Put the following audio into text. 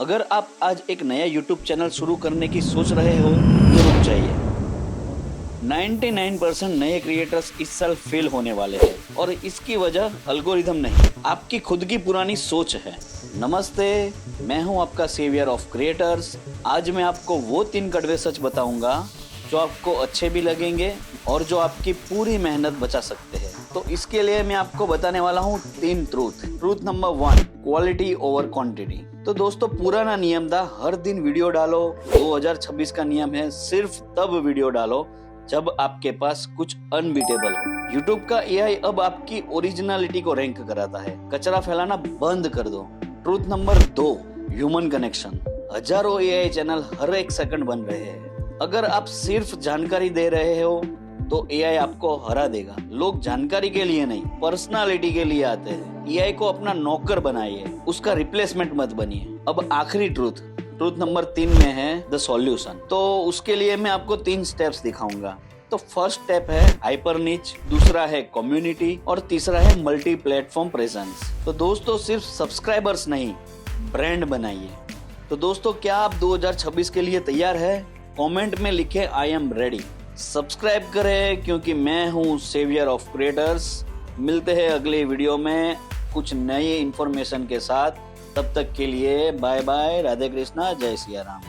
अगर आप आज एक नया YouTube चैनल शुरू करने की सोच रहे हो तो रुक जाइए। 99% नए क्रिएटर्स इस साल फेल होने वाले हैं और इसकी वजह एल्गोरिदम नहीं, आपकी खुद की पुरानी सोच है। नमस्ते, मैं हूं आपका सेवियर ऑफ क्रिएटर्स। आज मैं आपको वो 3 कड़वे सच बताऊंगा जो आपको अच्छे भी लगेंगे और जो आपकी पूरी मेहनत बचा सकते हैं। तो इसके लिए मैं आपको बताने वाला हूँ 3 truth number 1, quality over quantity. तो दोस्तों, पुराना नियम था हर दिन वीडियो डालो। 2026 का नियम है सिर्फ तब वीडियो डालो जब आपके पास कुछ अनबीटेबल हो। यूट्यूब का एआई अब आपकी ओरिजिनलिटी को रैंक कराता है। कचरा फैलाना बंद कर दो। Truth number 2, human connection. हजारों एआई चैनल हर एक सेकंड बन रहे हैं। अगर आप सिर्फ जानकारी दे रहे हो तो एआई आपको हरा देगा। लोग जानकारी के लिए नहीं, पर्सनालिटी के लिए आते हैं। एआई को अपना नौकर बनाइए, उसका रिप्लेसमेंट मत बनिए। अब आखिरी ट्रूथ नंबर 3 में है द सॉल्यूशन। तो उसके लिए मैं आपको 3 स्टेप्स दिखाऊंगा। तो फर्स्ट स्टेप है हाइपर नीच, दूसरा है कम्युनिटी और तीसरा है मल्टी प्लेटफॉर्म प्रेजेंस। तो दोस्तों, सिर्फ सब्सक्राइबर्स नहीं, ब्रांड बनाइए। तो दोस्तों, क्या आप 2026 के लिए तैयार है? कमेंट में लिखे आई एम रेडी। सब्सक्राइब करें क्योंकि मैं हूँ सेवियर ऑफ क्रिएटर्स। मिलते हैं अगले वीडियो में कुछ नए इंफॉर्मेशन के साथ। तब तक के लिए बाय बाय, राधे कृष्णा, जय सिया राम।